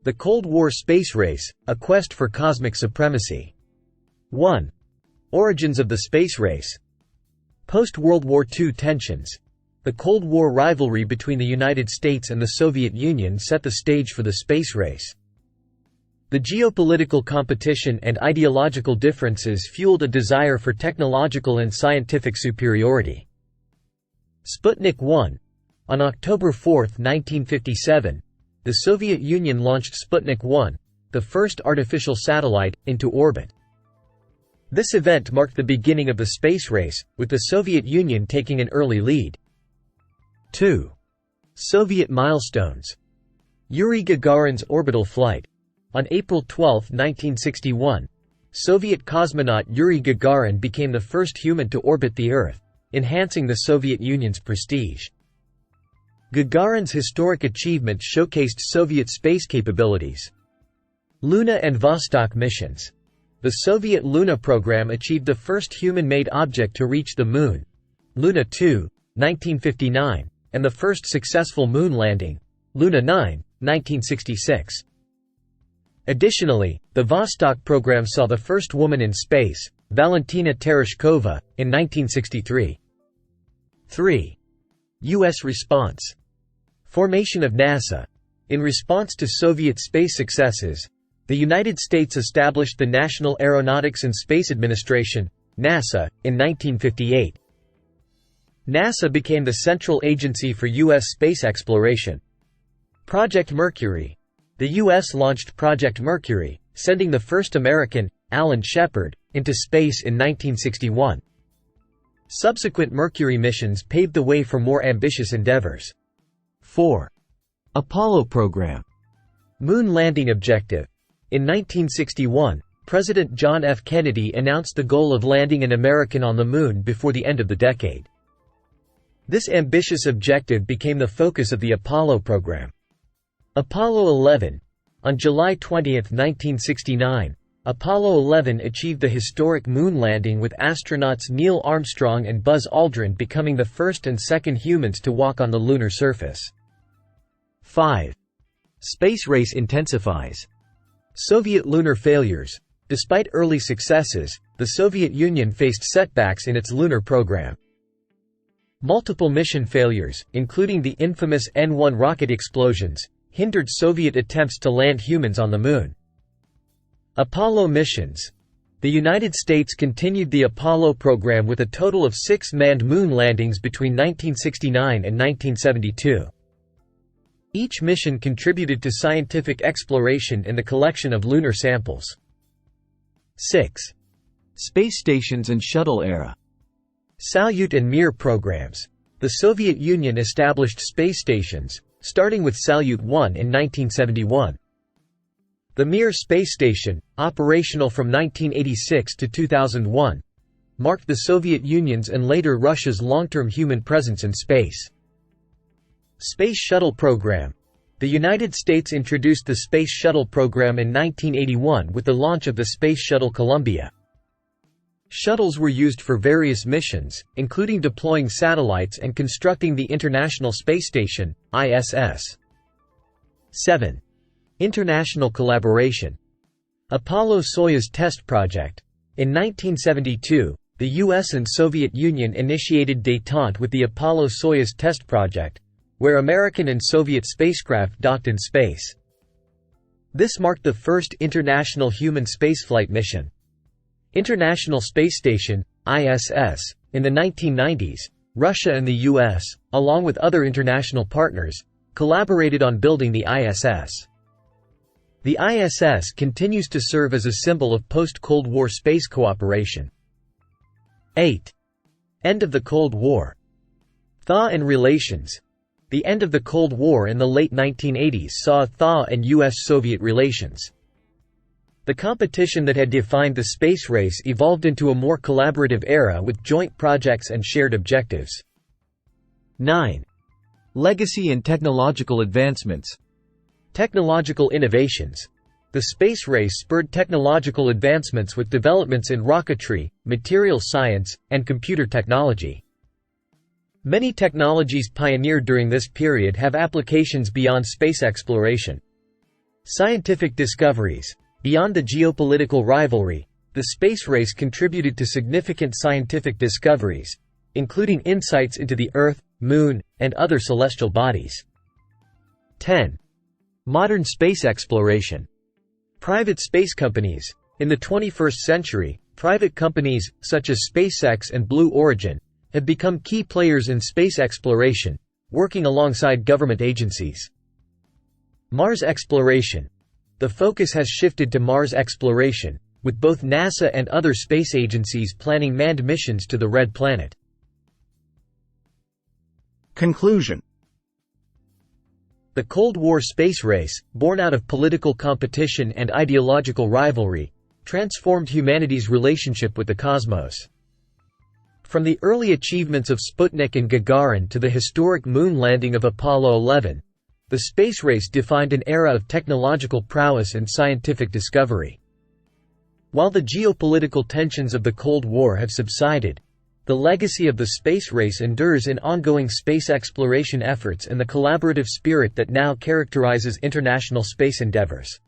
The Cold War space race, a quest for cosmic supremacy. 1. Origins of the space race. Post-World War II tensions. The Cold War rivalry between the United States and the Soviet Union set the stage for the space race. The geopolitical competition and ideological differences fueled a desire for technological and scientific superiority. Sputnik 1. On October 4, 1957, the Soviet Union launched Sputnik 1, the first artificial satellite, into orbit. This event marked the beginning of the space race, with the Soviet Union taking an early lead. 2. Soviet milestones. Yuri Gagarin's orbital flight. On April 12, 1961, Soviet cosmonaut Yuri Gagarin became the first human to orbit the Earth, enhancing the Soviet Union's prestige. Gagarin's historic achievement showcased Soviet space capabilities. Luna and Vostok missions. The Soviet Luna program achieved the first human-made object to reach the Moon, Luna 2, 1959, and the first successful moon landing, Luna 9, 1966. Additionally, the Vostok program saw the first woman in space, Valentina Tereshkova, in 1963. 3. U.S. response. Formation of NASA. In response to Soviet space successes, the United States established the National Aeronautics and Space Administration, NASA, in 1958. NASA became the central agency for U.S. space exploration. Project Mercury. The U.S. launched Project Mercury, sending the first American, Alan Shepard, into space in 1961. Subsequent Mercury missions paved the way for more ambitious endeavors. 4. Apollo program. Moon landing objective. In 1961, President John F. Kennedy announced the goal of landing an American on the Moon before the end of the decade. This ambitious objective became the focus of the Apollo program. Apollo 11. On July 20, 1969, Apollo 11 achieved the historic moon landing with astronauts Neil Armstrong and Buzz Aldrin becoming the first and second humans to walk on the lunar surface. 5. Space race intensifies. Soviet lunar failures. Despite early successes, the Soviet Union faced setbacks in its lunar program. Multiple mission failures, including the infamous N-1 rocket explosions, hindered Soviet attempts to land humans on the Moon. Apollo missions. The United States continued the Apollo program with a total of 6 manned moon landings between 1969 and 1972. Each mission contributed to scientific exploration and the collection of lunar samples. 6. Space stations and shuttle era. Salyut and Mir programs. The Soviet Union established space stations, starting with Salyut 1 in 1971. The Mir space station, operational from 1986 to 2001, marked the Soviet Union's and later Russia's long-term human presence in space. Space Shuttle Program. The United States introduced the Space Shuttle Program in 1981 with the launch of the Space Shuttle Columbia. Shuttles were used for various missions, including deploying satellites and constructing the International Space Station, ISS. 7. International collaboration. Apollo-Soyuz Test Project. In 1972, the US and Soviet Union initiated détente with the Apollo-Soyuz Test Project, where American and Soviet spacecraft docked in space. This marked the first international human spaceflight mission. International Space Station, ISS. In the 1990s, Russia and the US, along with other international partners, collaborated on building the ISS. The ISS continues to serve as a symbol of post-Cold War space cooperation. 8. End of the Cold War. Thaw and relations. The end of the Cold War in the late 1980s saw a thaw in US-Soviet relations. The competition that had defined the space race evolved into a more collaborative era with joint projects and shared objectives. 9. Legacy and technological advancements. Technological innovations. The space race spurred technological advancements with developments in rocketry, material science, and computer technology. Many technologies pioneered during this period have applications beyond space exploration. Scientific discoveries. Beyond the geopolitical rivalry, the space race contributed to significant scientific discoveries, including insights into the Earth, Moon, and other celestial bodies. 10. Modern space exploration. Private space companies. In the 21st century, private companies, such as SpaceX and Blue Origin, have become key players in space exploration, working alongside government agencies. Mars exploration. The focus has shifted to Mars exploration, with both NASA and other space agencies planning manned missions to the Red Planet. Conclusion. The Cold War space race, born out of political competition and ideological rivalry, transformed humanity's relationship with the cosmos. From the early achievements of Sputnik and Gagarin to the historic moon landing of Apollo 11, the space race defined an era of technological prowess and scientific discovery. While the geopolitical tensions of the Cold War have subsided, the legacy of the space race endures in ongoing space exploration efforts and the collaborative spirit that now characterizes international space endeavors.